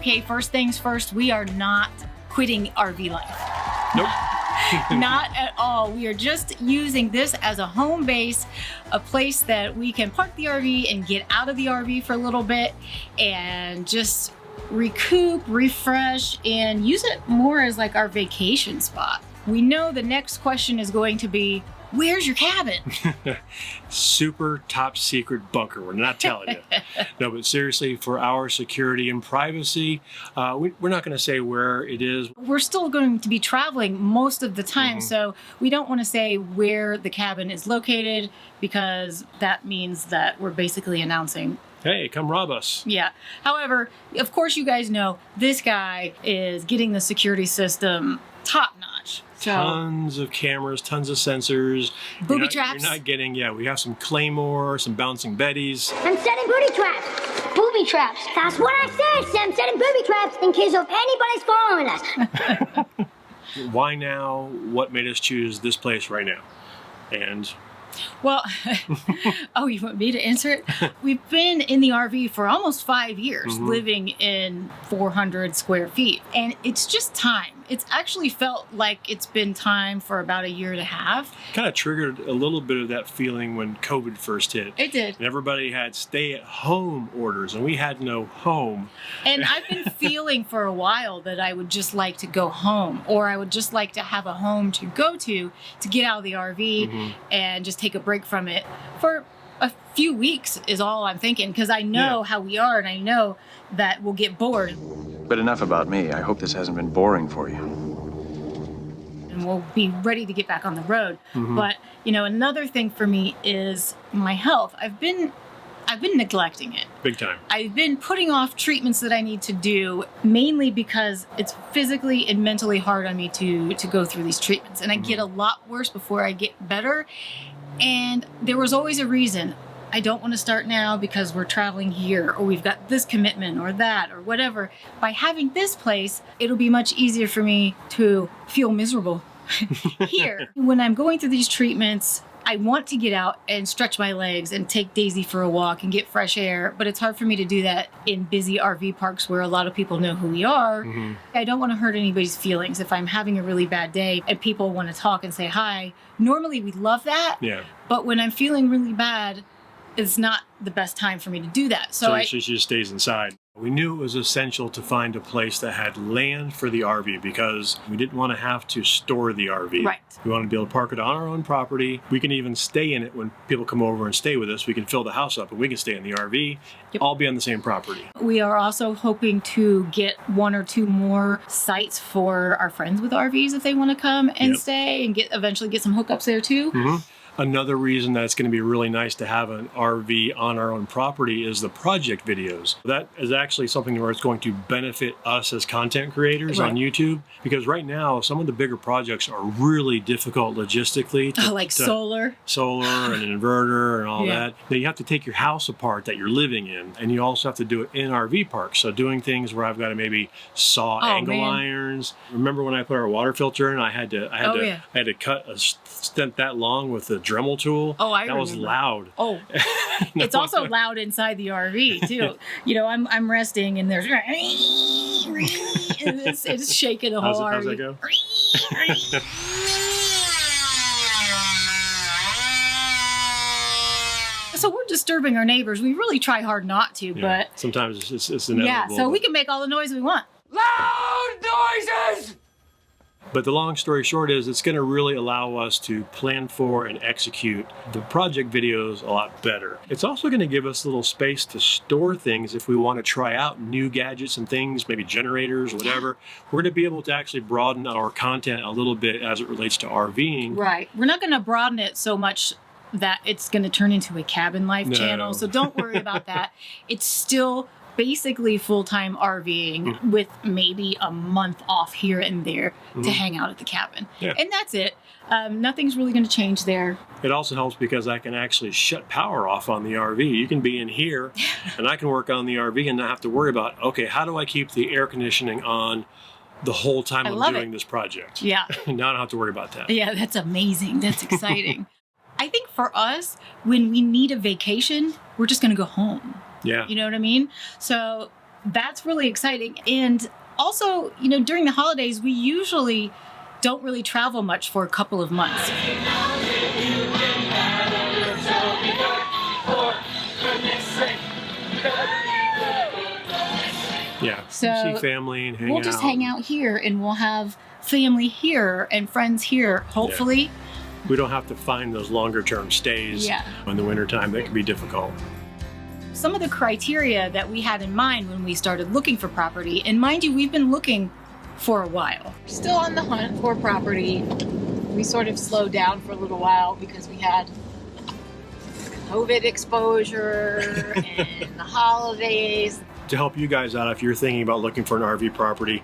okay, first things first, we are not quitting RV life. Nope. Not at all. We are just using this as a home base, a place that we can park the RV and get out of the RV for a little bit and just recoup, refresh, and use it more as like our vacation spot. We know the next question is going to be, where's your cabin? Super top secret bunker. We're not telling you. No, but seriously, for our security and privacy, we're not going to say where it is. We're still going to be traveling most of the time, so we don't want to say where the cabin is located because that means that we're basically announcing, hey, come rob us. Yeah. However, of course, you guys know this guy is getting the security system top notch. So, tons of cameras, tons of sensors. Booby traps. You're not getting, we have some Claymore, some bouncing Bettys. I'm setting booby traps. Booby traps. That's what I said. I'm setting booby traps in case of anybody's following us. Why now? What made us choose this place right now? And well, oh, you want me to answer it? We've been in the RV for almost 5 years, living in 400 square feet, and it's just time. It's actually felt like it's been time for about a year and a half. Kind of triggered a little bit of that feeling when COVID first hit. It did. And everybody had stay-at-home orders, and we had no home. And I've been feeling for a while that I would just like to go home, or I would just like to have a home to go to get out of the RV and just take a break from it for a few weeks is all I'm thinking, because I know how we are, and I know that we'll get bored. But enough about me. I hope this hasn't been boring for you. And we'll be ready to get back on the road. But, another thing for me is my health. I've been neglecting it. Big time. I've been putting off treatments that I need to do, mainly because it's physically and mentally hard on me to go through these treatments. And I get a lot worse before I get better. And there was always a reason. I don't want to start now because we're traveling here, or we've got this commitment or that or whatever. By having this place, it'll be much easier for me to feel miserable here. When I'm going through these treatments, I want to get out and stretch my legs and take Daisy for a walk and get fresh air, but it's hard for me to do that in busy RV parks where a lot of people know who we are. I don't want to hurt anybody's feelings. If I'm having a really bad day and people want to talk and say hi, normally we love that. Yeah. But when I'm feeling really bad, it's not the best time for me to do that. So she just stays inside. We knew it was essential to find a place that had land for the RV because we didn't want to have to store the RV. Right. We wanted to be able to park it on our own property. We can even stay in it when people come over and stay with us. We can fill the house up and we can stay in the RV, all be on the same property. We are also hoping to get 1 or 2 more sites for our friends with RVs if they want to come and stay and eventually get some hookups there too. Another reason that it's going to be really nice to have an RV on our own property is the project videos. That is actually something where it's going to benefit us as content creators on YouTube, because right now some of the bigger projects are really difficult logistically. Solar and an inverter and all that. Now you have to take your house apart that you're living in, and you also have to do it in RV parks. So doing things where I've got to maybe saw angle irons. Remember when I put our water filter in, I had to cut a stent that long with the Dremel tool. Oh, I remember. That was loud. Oh, it's also loud inside the RV too. I'm resting and there's it's shaking the whole RV. How's that go? So we're disturbing our neighbors. We really try hard not to, but sometimes it's inevitable. Yeah, so we can make all the noise we want. Loud noises! But the long story short is it's going to really allow us to plan for and execute the project videos a lot better. It's also going to give us a little space to store things if we want to try out new gadgets and things, maybe generators or whatever. We're going to be able to actually broaden our content a little bit as it relates to RVing. Right. We're not going to broaden it so much that it's going to turn into a cabin life channel. So don't worry about that. It's still basically full-time RVing with maybe a month off here and there to hang out at the cabin. And that's it. Nothing's really going to change there. It also helps because I can actually shut power off on the RV. You can be in here and I can work on the RV and not have to worry about, okay, how do I keep the air conditioning on the whole time I'm doing this project? Yeah. Now I don't have to worry about that. Yeah, that's amazing. That's exciting. I think for us, when we need a vacation, we're just going to go home. Yeah. You know what I mean? So that's really exciting. And also, you know, during the holidays, we usually don't really travel much for a couple of months. Yeah, So see family and hang out. we'll just hang out here, and we'll have family here and friends here, hopefully. We don't have to find those longer term stays in the wintertime. That can be difficult. Some of the criteria that we had in mind when we started looking for property, and mind you, we've been looking for a while. Still on the hunt for property. We sort of slowed down for a little while because we had COVID exposure and the holidays. To help you guys out, if you're thinking about looking for an RV property,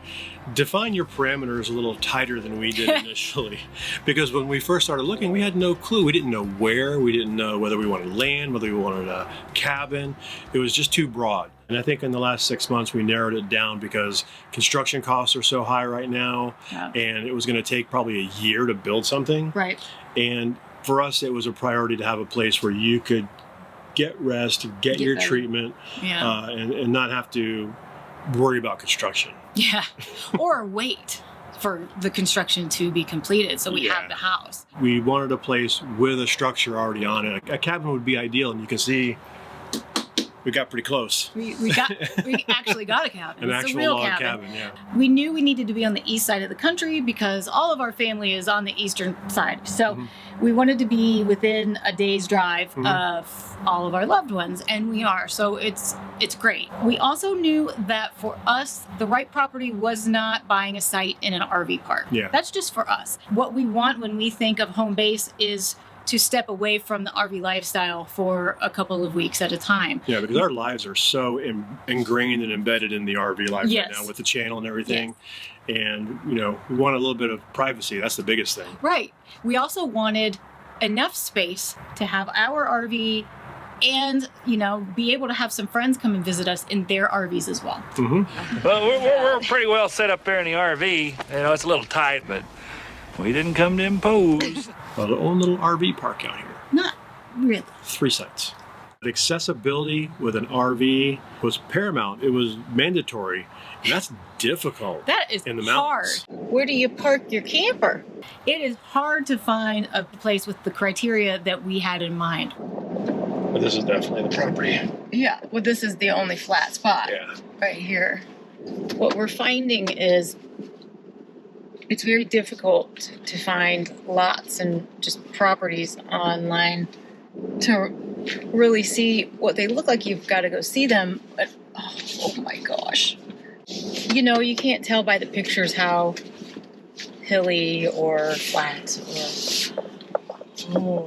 define your parameters a little tighter than we did initially. Because when we first started looking, we had no clue. We didn't know where. We didn't know whether we wanted land, whether we wanted a cabin. It was just too broad. And I think in the last 6 months, we narrowed it down because construction costs are so high right now. Yeah. And it was going to take probably a year to build something. Right. And for us, it was a priority to have a place where you could get rest, get your better treatment, Yeah. and not have to worry about construction. Yeah. Or wait for the construction to be completed so we Yeah. have the house. We wanted a place with a structure already on it. A cabin would be ideal, and you can see we got pretty close. We actually got a cabin. An It's actual a real log cabin. cabin, yeah. We knew we needed to be on the east side of the country because all of our family is on the eastern side. So we wanted to be within a day's drive of all of our loved ones, and we are. So it's great. We also knew that for us, the right property was not buying a site in an RV park. Yeah. That's just for us. What we want when we think of home base is to step away from the RV lifestyle for a couple of weeks at a time. Yeah, because our lives are so ingrained and embedded in the RV life Yes. right now with the channel and everything. And, you know, we want a little bit of privacy. That's the biggest thing. Right. We also wanted enough space to have our RV and, you know, be able to have some friends come and visit us in their RVs as well. Well, we're pretty well set up there in the RV. You know, it's a little tight, but we didn't come to impose. Our own little RV park out here. Not really. 3 sites. The accessibility with an RV was paramount. It was mandatory. And that's difficult. That is in the hard. mountains. Where do you park your camper? It is hard to find a place with the criteria that we had in mind. But this is definitely the property. Yeah, well, this is the only flat spot right here. What we're finding is it's very difficult to find lots and just properties online to really see what they look like. You've got to go see them. But, oh my gosh. You know, you can't tell by the pictures how hilly or flat or...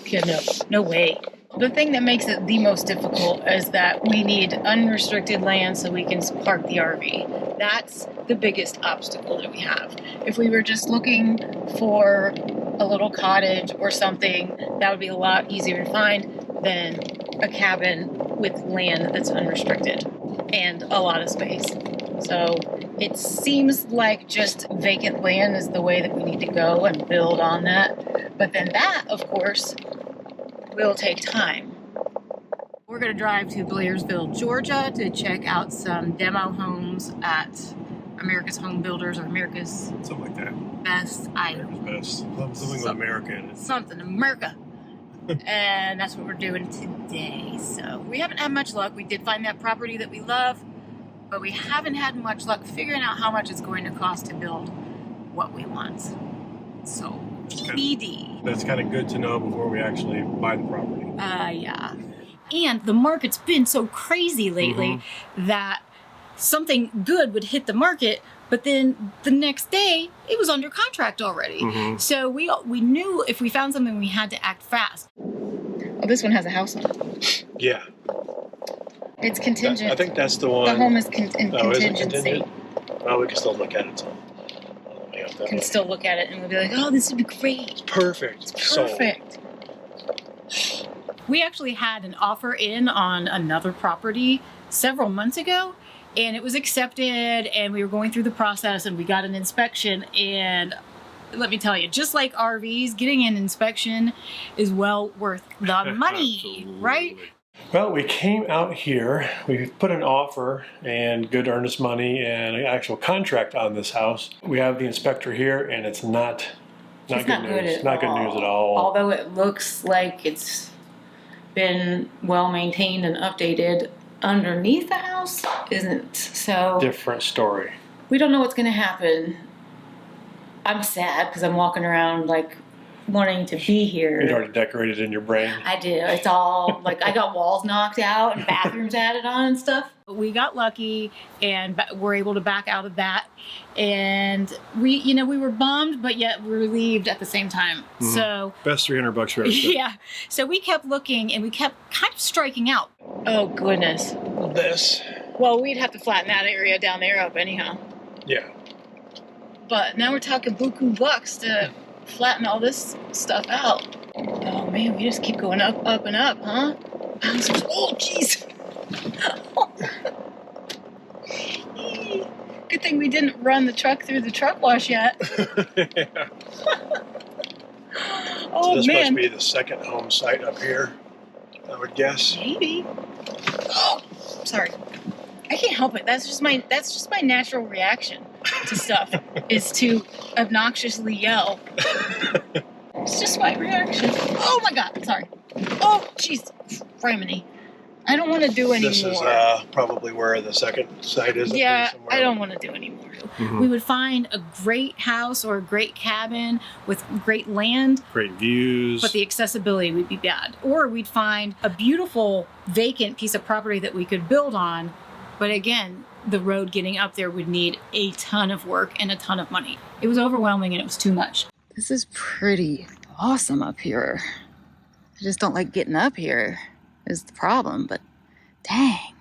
Yeah, no way. The thing that makes it the most difficult is that we need unrestricted land so we can park the RV. That's the biggest obstacle that we have. If we were just looking for a little cottage or something, that would be a lot easier to find than a cabin with land that's unrestricted and a lot of space. So it seems like just vacant land is the way that we need to go and build on that. But then that, of course, will take time. We're going to drive to Blairsville, Georgia to check out some demo homes at America's Home Builders or America's Something like that. Best. Best. Something with America in it. Something, America. And that's what we're doing today. So we haven't had much luck. We did find that property that we love, but we haven't had much luck figuring out how much it's going to cost to build what we want. So TBD. That's kind of good to know before we actually buy the property. Yeah. And the market's been so crazy lately that something good would hit the market, but then the next day it was under contract already. So we knew if we found something, we had to act fast. Oh, this one has a house on it. Yeah. It's contingent. I think that's the one. The home is in Oh, is it contingency. contingent? Well, we can still look at it. So. Can still look at it and we'll be like, oh, this would be great. Perfect. Perfect. We actually had an offer in on another property several months ago, and it was accepted, and we were going through the process, and we got an inspection. And let me tell you, just like RVs, getting an inspection is well worth the money, Absolutely. right? Well, we came out here, we put an offer and good earnest money and an actual contract on this house. We have the inspector here and it's not good news. Not good news at all. Although it looks like it's been well maintained and updated, underneath the house isn't. So Different story. we don't know what's going to happen. I'm sad because I'm walking around like wanting to be here. You'd already decorated in your brain. I do. It's all like I got walls knocked out and bathrooms added on and stuff. We got lucky and were able to back out of that. And we were bummed, but yet relieved at the same time. Mm-hmm. So Best $300 for everything. yeah. So we kept looking and we kept kind of striking out. Oh goodness. This. Well, we'd have to flatten that area down there up anyhow. Yeah. But now we're talking buku bucks to flatten all this stuff out. Oh man, we just keep going up, up, and up, huh? Oh, jeez. Good thing we didn't run the truck through the truck wash yet. Yeah. Oh, So this man. must be the second home site up here, I would guess. Maybe. Oh, sorry. I can't help it. That's just my natural reaction to stuff is to obnoxiously yell. It's just my reaction. Oh my God. Sorry. Oh, jeez. Criminy. I don't want to do anymore. This is probably where the second site is. Yeah, I don't want to do anymore. Mm-hmm. We would find a great house or a great cabin with great land, Great views. but the accessibility would be bad. Or we'd find a beautiful vacant piece of property that we could build on, but again, the road getting up there would need a ton of work and a ton of money. It was overwhelming and it was too much. This is pretty awesome up here. I just don't like getting up here is the problem, but dang.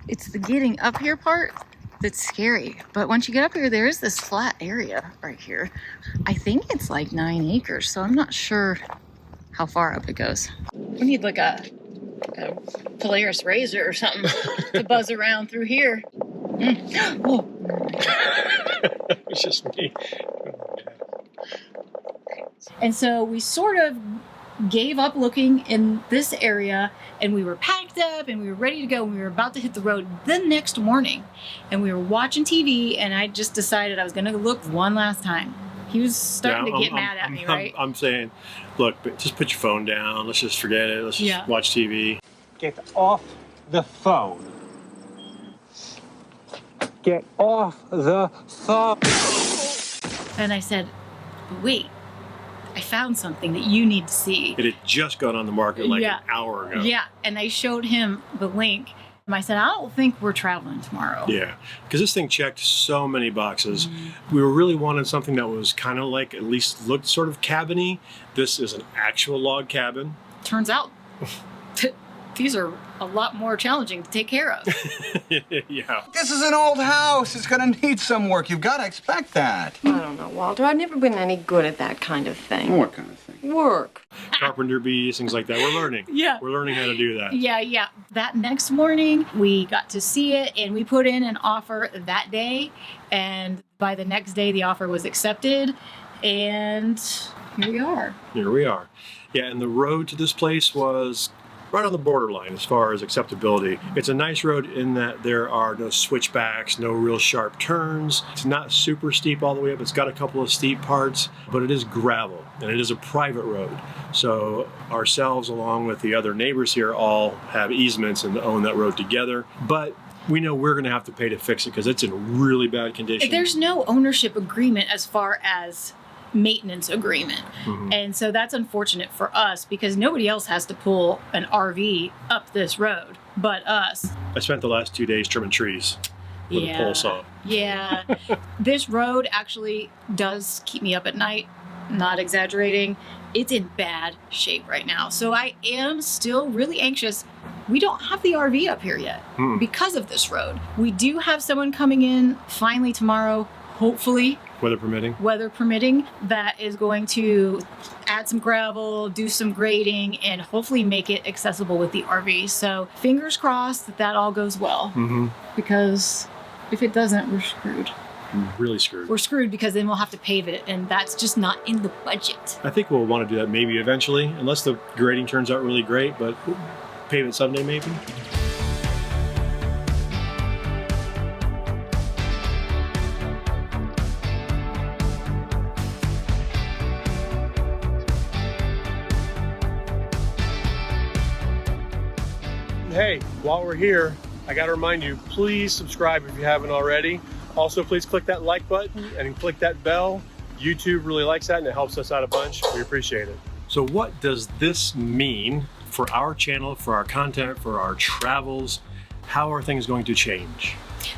It's the getting up here part that's scary. But once you get up here, there is this flat area right here. I think it's like 9 acres, so I'm not sure how far up it goes. We need like a Polaris razor or something to buzz around through here. Oh. It's just me. And so we sort of gave up looking in this area and we were packed up and we were ready to go and we were about to hit the road the next morning and we were watching TV and I just decided I was going to look one last time. He was starting to get mad at me, right? I'm saying, look, just put your phone down. Let's just forget it. Let's just watch TV. Get off the phone. Get off the phone. And I said, wait, I found something that you need to see. It had just gone on the market like an hour ago. Yeah, and I showed him the link. And I said, I don't think we're traveling tomorrow. Yeah, because this thing checked so many boxes. We were really wanting something that was kind of like, at least looked sort of cabin-y. This is an actual log cabin. Turns out these are a lot more challenging to take care of. Yeah. This is an old house. It's gonna need some work. You've got to expect that. I don't know, Walter. I've never been any good at that kind of thing. What kind of thing? Work. Carpenter bees, things like that. We're learning. Yeah. We're learning how to do that. Yeah. That next morning, we got to see it and we put in an offer that day. And by the next day, the offer was accepted. And here we are. Here we are. Yeah, and the road to this place was right on the borderline as far as acceptability. It's a nice road in that there are no switchbacks, no real sharp turns. It's not super steep all the way up. It's got a couple of steep parts, but it is gravel and it is a private road. So ourselves, along with the other neighbors here, all have easements and own that road together. But we know we're going to have to pay to fix it because it's in really bad condition. There's no ownership agreement as far as maintenance agreement. And so that's unfortunate for us because nobody else has to pull an RV up this road but us. I spent the last 2 days trimming trees with a pole saw. Yeah. This road actually does keep me up at night, not exaggerating. It's in bad shape right now. So I am still really anxious. We don't have the RV up here yet because of this road. We do have someone coming in finally tomorrow, hopefully. Weather permitting, that is going to add some gravel, do some grading, and hopefully make it accessible with the RV. So fingers crossed that that all goes well. Because if it doesn't, we're screwed. Really screwed. We're screwed because then we'll have to pave it, and that's just not in the budget. I think we'll want to do that maybe eventually, unless the grading turns out really great, but Pave It Sunday, maybe? Hey, while we're here, I gotta remind you, please subscribe if you haven't already. Also, please click that like button and click that bell. YouTube really likes that and it helps us out a bunch. We appreciate it. So what does this mean for our channel, for our content, for our travels? How are things going to change?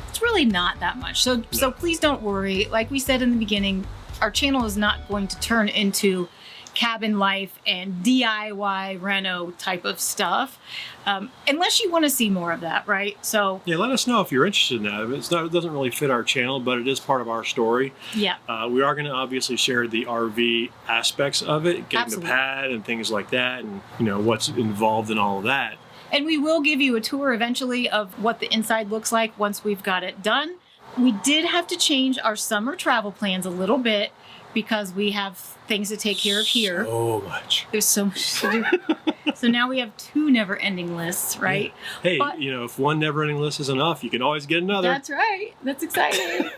It's really not that much. So please don't worry. Like we said in the beginning, our channel is not going to turn into cabin life and DIY reno type of stuff, unless you want to see more of that, right? So yeah, let us know if you're interested in that. It doesn't really fit our channel, but it is part of our story. Yeah, we are going to obviously share the RV aspects of it, getting Absolutely. the pad and things like that, and you know what's involved in all of that. and we will give you a tour eventually of what the inside looks like once we've got it done. We did have to change our summer travel plans a little bit because we have things to take care of here. So much. There's so much to do. So now we have 2 never-ending lists, right? Yeah. Hey, But- you know, if one never-ending list is enough, you can always get another. That's right. That's exciting.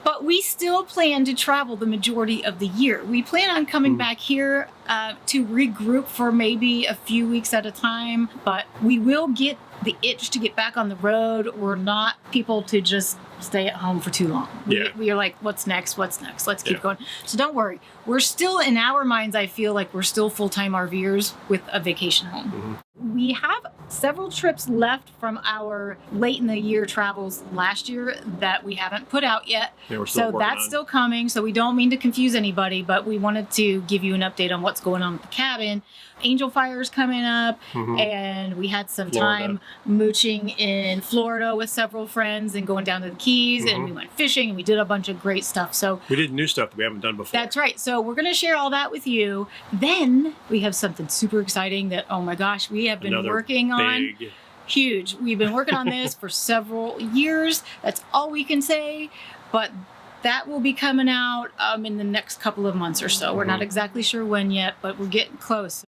But we still plan to travel the majority of the year. We plan on coming back here to regroup for maybe a few weeks at a time, but we will get the itch to get back on the road. We're not people to just stay at home for too long. We are like, what's next? What's next? Let's keep going. So don't worry. We're still, in our minds, I feel like we're still full-time RVers with a vacation home. We have several trips left from our late in the year travels last year that we haven't put out yet. Yeah, we're still So working that's on. still coming. So we don't mean to confuse anybody, but we wanted to give you an update on what's going on with the cabin. Angel Fire is coming up, and we had some time mooching in Florida with several friends and going down to the Keys, and we went fishing, and we did a bunch of great stuff. So We did new stuff that we haven't done before. that's right. So we're going to share all that with you. Then we have something super exciting that, oh my gosh, we have been Another working on. big. Huge. We've been working on this for several years. That's all we can say. But that will be coming out in the next couple of months or so. We're not exactly sure when yet, but we're getting close.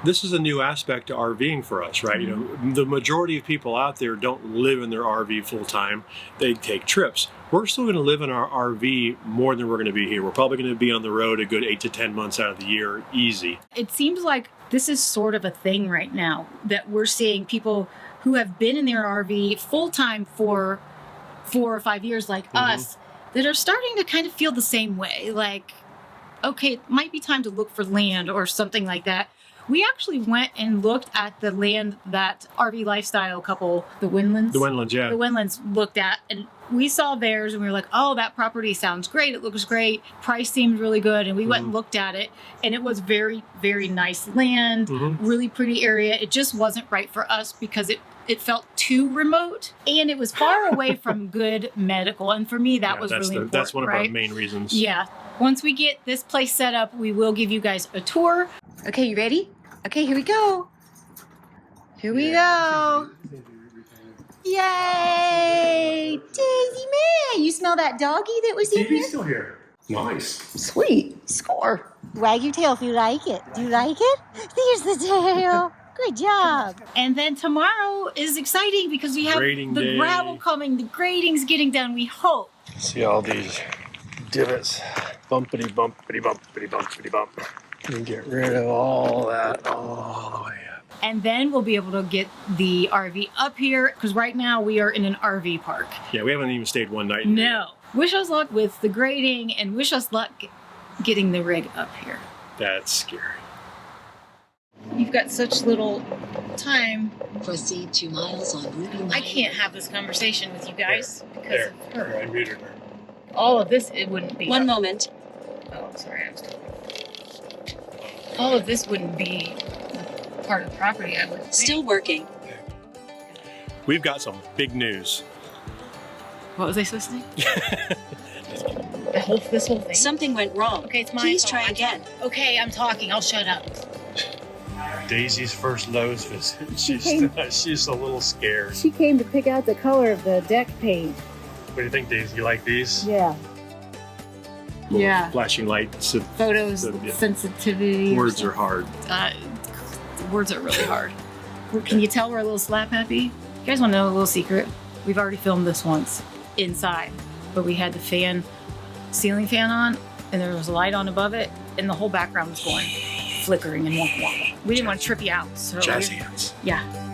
This is a new aspect to RVing for us, right? You know, the majority of people out there don't live in their RV full time. They take trips. We're still going to live in our RV more than we're going to be here. We're probably going to be on the road a good 8 to 10 months out of the year, easy. It seems like this is sort of a thing right now that we're seeing people who have been in their RV full time for 4 or 5 years, like us, that are starting to kind of feel the same way. Like, okay, it might be time to look for land or something like that. We actually went and looked at the land that RV lifestyle couple, the Windlands. The Windlands, yeah. The Windlands looked at, and we saw theirs, and we were like, oh, that property sounds great. It looks great. Price seemed really good. And we went and looked at it, and it was very, very nice land, really pretty area. It just wasn't right for us because it felt too remote, and it was far away from good medical. And for me, that was really important. That's one of right? our main reasons. Yeah. Once we get this place set up, we will give you guys a tour. Okay, you ready? Okay, here we go. Here we go. Yay! Daisy man, you smell that doggy that was in here? still here. Nice. Sweet. Score. Wag your tail if you like it. Do you like it? There's the tail. Good job. And then tomorrow is exciting because we have Grading the day. gravel coming, the grading's getting done, we hope. See all these divots. Bumpity, bumpity, bumpity, bumpity, bump. And get rid of all that all the way up. And then we'll be able to get the RV up here because right now we are in an RV park. Yeah, we haven't even stayed one night. No. Wish us luck with the grading and wish us luck getting the rig up here. That's scary. You've got such little time. Proceed 2 miles on Ruby Mountain. I can't have this conversation with you guys because of her. I muted her. All of this, it wouldn't be. One moment. Oh, sorry, I was talking. All of this wouldn't be part of the property, I would think. Still working. We've got some big news. What was I supposed to say? This whole thing? Something went wrong. Okay, it's my Please fault. try again. Okay, I'm talking. I'll shut up. Daisy's first Lowe's visit. She's a little scared. She came to pick out the color of the deck paint. What do you think, Daisy? You like these? Yeah. Little Yeah. Flashing lights. Photos, Yeah. sensitivity. Words are hard. Words are really hard. Can you tell we're a little slap happy? You guys want to know a little secret? We've already filmed this once inside, but we had the ceiling fan on, and there was a light on above it, and the whole background was going flickering and wonk wonk. We didn't want to trip you out, so Jazz hands. yeah.